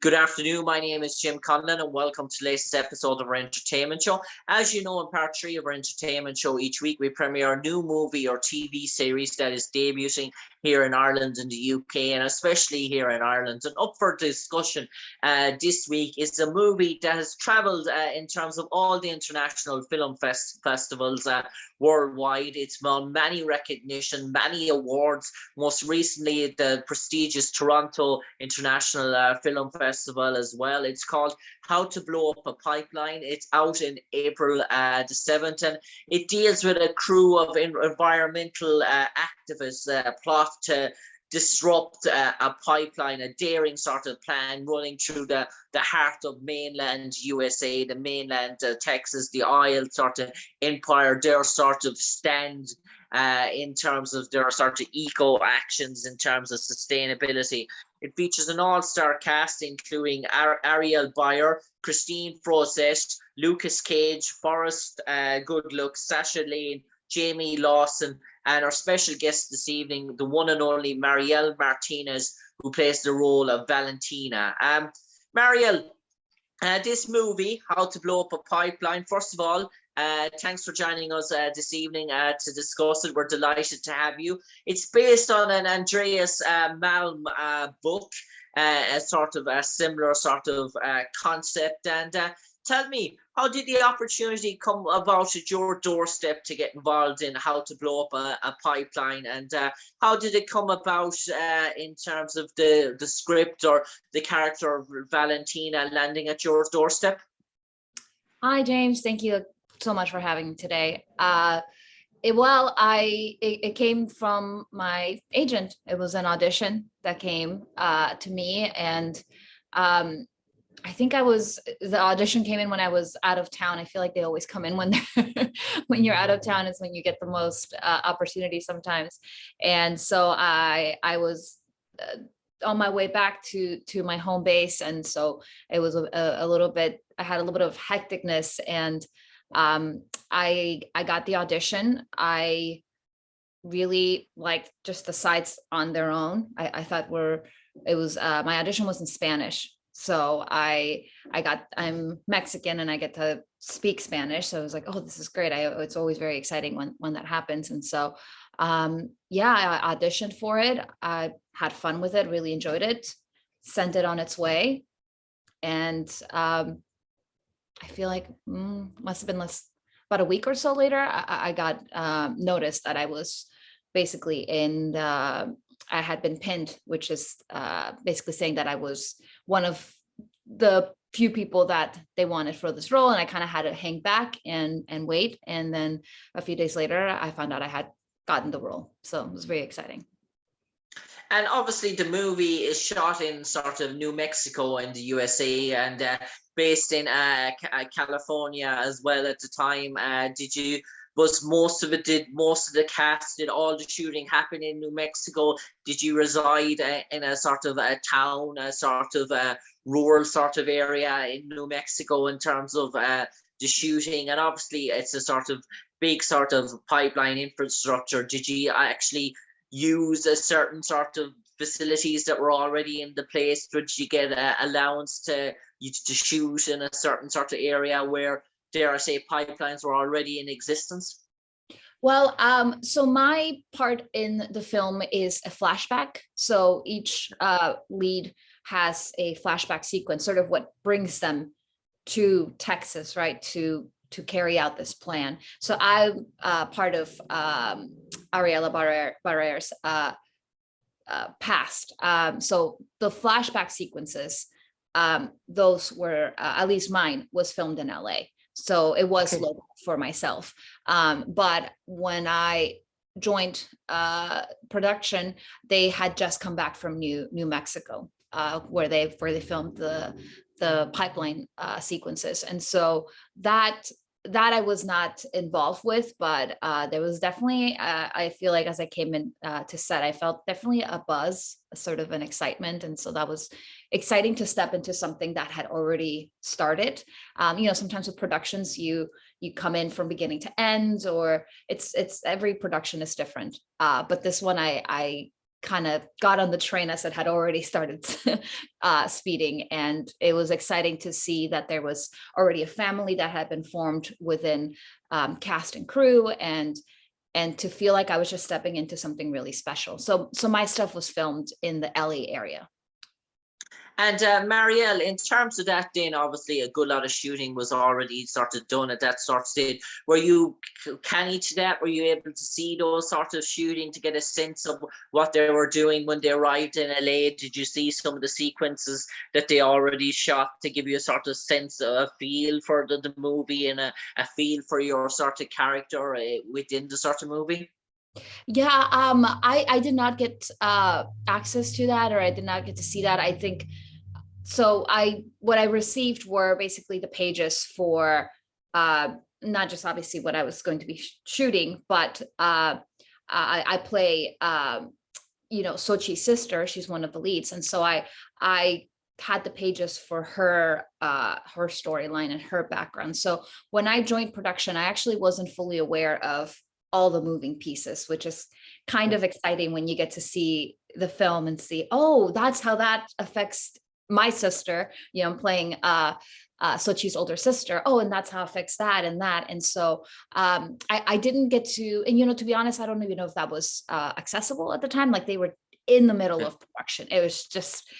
Good afternoon. My name is Jim Conlan, and welcome to the latest episode of our entertainment show. As you know, in part 3 of our entertainment show, each week we premiere a new movie or TV series that is debuting here in Ireland and the UK, and especially here in Ireland. And up for discussion this week is a movie that has travelled in terms of all the international film festivals worldwide. It's won many recognition, many awards, most recently the prestigious Toronto International Film Festival as well. It's called How to Blow Up a Pipeline. It's out in April the 7th, and it deals with a crew of environmental activists plot to disrupt a pipeline, a daring sort of plan running through the heart of mainland USA, the mainland Texas, the oil sort of empire, their sort of stand in terms of their sort of eco actions in terms of sustainability. It features an all-star cast including Ariela Barer, Kristine Froseth, Lukas Cage, Forrest Goodluck, Sacha Lane, Jamie Lawson, and our special guest this evening, the one and only Mariel Martinez, who plays the role of Valentina. Mariel, this movie, How to Blow Up a Pipeline, first of all, thanks for joining us this evening to discuss it. We're delighted to have you. It's based on an Andreas Malm book, a sort of a similar sort of concept. And tell me, how did the opportunity come about at your doorstep to get involved in How to Blow Up a Pipeline? And how did it come about in terms of the script or the character of Valentina landing at your doorstep? Hi, James. Thank you so much for having me today. It came from my agent. It was an audition that came to me, and I think the audition came in when I was out of town. I feel like they always come in when when you're out of town is when you get the most opportunity sometimes. And so I was on my way back to my home base, and so it was a little bit. I had a little bit of hecticness, and I got the audition. I really liked just the sides on their own. I thought my audition was in Spanish. So I'm Mexican and I get to speak Spanish. So I was like, oh, this is great. It's always very exciting when that happens. And so, I auditioned for it. I had fun with it, really enjoyed it, sent it on its way. And I feel like must have been about a week or so later, I got noticed that I was basically I had been pinned, which is basically saying that I was one of the few people that they wanted for this role. And I kind of had to hang back and wait. And then a few days later, I found out I had gotten the role. So it was very exciting. And obviously the movie is shot in sort of New Mexico in the USA and based in California as well at the time. Was most of the cast, did all the shooting happen in New Mexico? Did you reside in a sort of a town, a sort of a rural sort of area in New Mexico in terms of the shooting? And obviously it's a sort of big sort of pipeline infrastructure. Did you actually use a certain sort of facilities that were already in the place? Did you get allowance to shoot in a certain sort of area where, dare I say, pipelines were already in existence? Well, so my part in the film is a flashback. So each lead has a flashback sequence, sort of what brings them to Texas, right, to carry out this plan. So I'm part of Ariela Barer's past. So the flashback sequences, those were, at least mine, was filmed in LA. So it was local for myself. But when I joined production, they had just come back from New Mexico, where they filmed the pipeline sequences. And so that I was not involved with, but there was definitely, I feel like as I came in to set, I felt definitely a buzz, a sort of an excitement. And so that was exciting to step into something that had already started. Sometimes with productions, you come in from beginning to end, or it's every production is different. But this one, I kind of got on the train as it had already started speeding. And it was exciting to see that there was already a family that had been formed within cast and crew, and to feel like I was just stepping into something really special. So my stuff was filmed in the LA area. And Mariel, in terms of that, then obviously a good lot of shooting was already sort of done at that sort of stage. Were you canny to that? Were you able to see those sort of shooting to get a sense of what they were doing when they arrived in LA? Did you see some of the sequences that they already shot to give you a sort of sense, a feel for the movie, and a feel for your sort of character within the sort of movie? Yeah, I did not get access to that, or I did not get to see that. I think so. What I received were basically the pages for not just obviously what I was going to be shooting, but I play Sochi's sister. She's one of the leads, and so I had the pages for her storyline and her background. So when I joined production, I actually wasn't fully aware of all the moving pieces, which is kind of exciting when you get to see the film and see, oh, that's how that affects my sister. I'm playing Sochi's older sister. Oh, and that's how it affects that and that. And so I didn't get to, and to be honest, I don't even know if that was accessible at the time. Like, they were in the middle of production. It was just,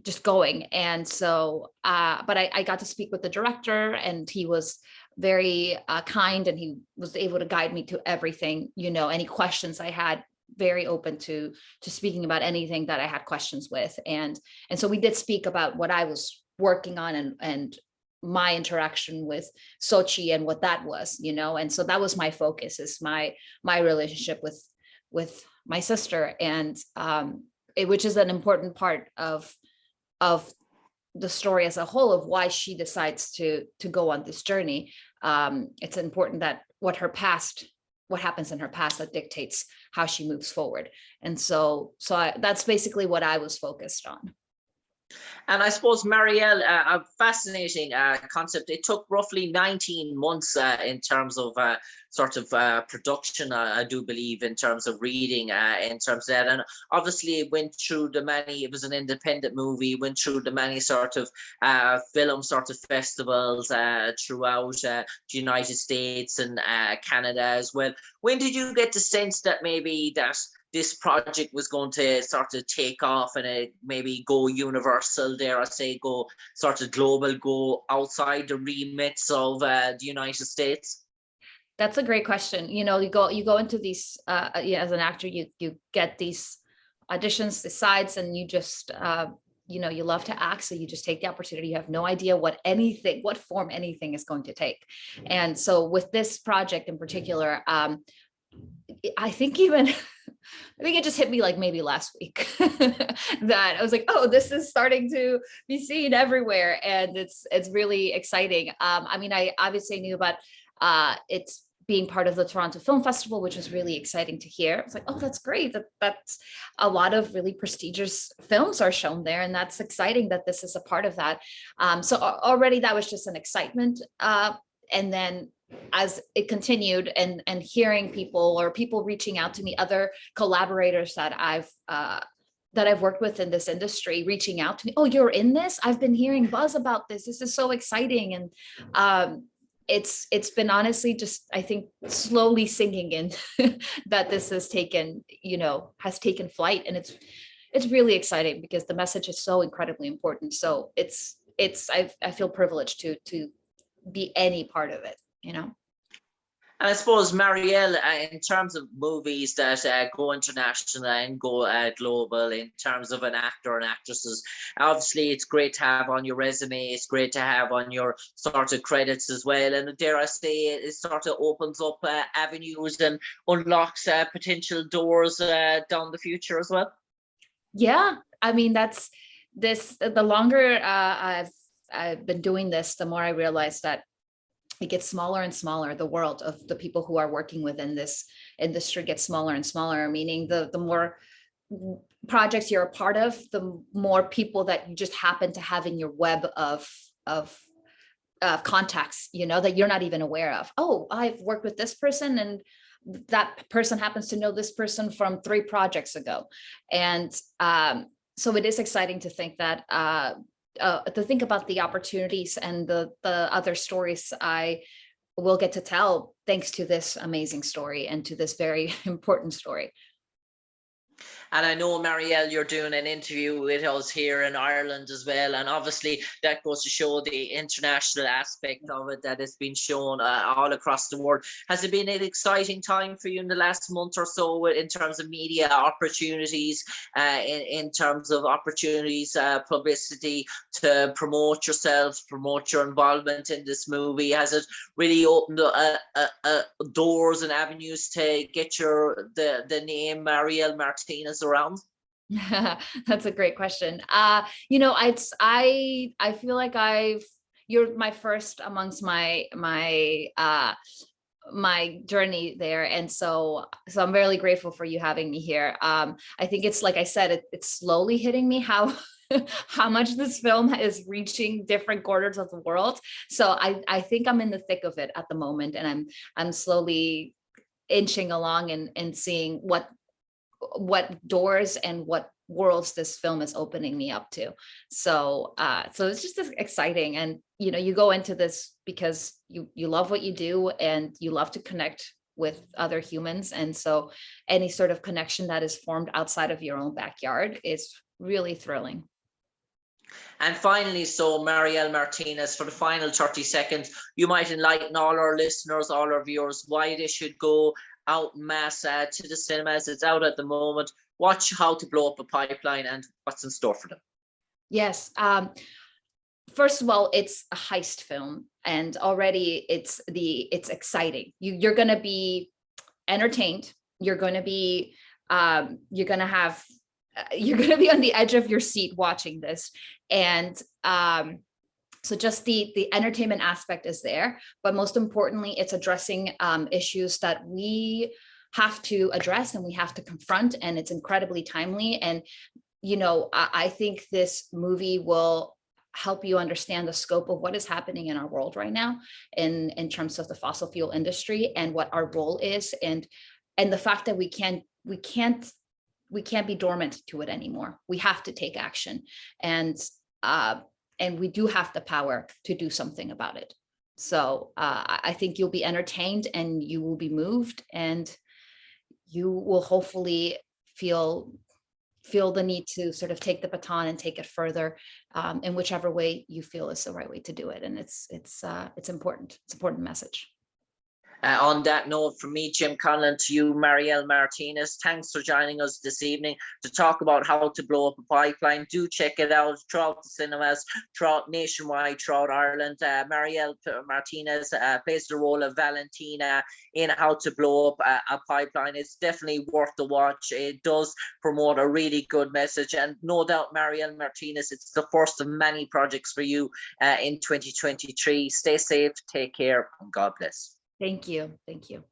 just going. And so, but I got to speak with the director, and he was very kind, and he was able to guide me to everything. Any questions I had, very open to speaking about anything that I had questions with. And so we did speak about what I was working on, and my interaction with Sochi and what that was, and so that was my focus, is my relationship with my sister, and which is an important part of the story as a whole, of why she decides to go on this journey. It's important that what happens in her past, that dictates how she moves forward. And so that's basically what I was focused on. And I suppose, Mariel, a fascinating concept. It took roughly 19 months in terms of sort of production, I do believe, in terms of reading, in terms of that. And obviously it went through it was an independent movie, went through the many sort of film sort of festivals throughout the United States and Canada as well. When did you get the sense that maybe that this project was going to sort of take off and maybe go universal, dare I say, go sort of global, go outside the remits of the United States? That's a great question. You go into these as an actor, you get these auditions, the sides, and you just you love to act, so you just take the opportunity. You have no idea what form anything is going to take. And so with this project in particular, I think it just hit me like maybe last week that I was like, oh, this is starting to be seen everywhere, and it's really exciting. I obviously knew about it's being part of the Toronto Film Festival, which was really exciting to hear. It's like, oh, that's great. That's a lot of really prestigious films are shown there, and that's exciting that this is a part of that. So already that was just an excitement, and then as it continued, and hearing people reaching out to me, other collaborators that I've worked with in this industry, reaching out to me, oh, you're in this? I've been hearing buzz about this. This is so exciting. And it's been honestly just, I think, slowly sinking in that this has taken flight, and it's really exciting because the message is so incredibly important. So I feel privileged to be any part of it. And I suppose, Mariel, in terms of movies that go international and go global, in terms of an actor and actresses, obviously it's great to have on your resume. It's great to have on your sort of credits as well. And dare I say, it sort of opens up avenues and unlocks potential doors down the future as well. Yeah, that's the longer I've been doing this, the more I realize that it gets smaller and smaller. The world of the people who are working within this industry gets smaller and smaller, meaning the more projects you're a part of, the more people that you just happen to have in your web of contacts, that you're not even aware of. Oh, I've worked with this person, and that person happens to know this person from 3 projects ago. And so it is exciting to think that to think about the opportunities and the other stories I will get to tell thanks to this amazing story and to this very important story. And I know, Mariel, you're doing an interview with us here in Ireland as well. And obviously that goes to show the international aspect of it that has been shown all across the world. Has it been an exciting time for you in the last month or so in terms of media opportunities, in terms of opportunities, publicity to promote yourself, promote your involvement in this movie? Has it really opened doors and avenues to get the name Mariel Martinez around? That's a great question. I feel like you're my first amongst my journey there, and so I'm really grateful for you having me here. I think it's, like I said, it's slowly hitting me how how much this film is reaching different corners of the world. So I think I'm in the thick of it at the moment, and I'm slowly inching along and seeing what doors and what worlds this film is opening me up to. So it's just exciting. And you go into this because you love what you do and you love to connect with other humans, and so any sort of connection that is formed outside of your own backyard is really thrilling. And finally, so Mariel Martinez, for the final 30 seconds, you might enlighten all our listeners, all our viewers, why they should go out en masse to the cinemas. It's out at the moment. Watch How to Blow Up a Pipeline and what's in store for them. Yes. First of all, it's a heist film, and already it's exciting. You're going to be entertained. You're going to be on the edge of your seat watching this, and so just the entertainment aspect is there, but most importantly, it's addressing issues that we have to address and we have to confront, and it's incredibly timely. And I think this movie will help you understand the scope of what is happening in our world right now in terms of the fossil fuel industry and what our role is, and the fact that we can't be dormant to it anymore. We have to take action, and we do have the power to do something about it. So I think you'll be entertained and you will be moved, and you will hopefully feel the need to sort of take the baton and take it further in whichever way you feel is the right way to do it. And it's important. It's an important message. On that note, from me, Jim Conlan, to you, Mariel Martinez, thanks for joining us this evening to talk about How to Blow Up a Pipeline. Do check it out throughout the cinemas, nationwide, throughout Ireland. Mariel Martinez plays the role of Valentina in How to Blow Up a Pipeline. It's definitely worth the watch. It does promote a really good message, and no doubt, Mariel Martinez, it's the first of many projects for you in 2023. Stay safe, take care, and God bless. Thank you. Thank you.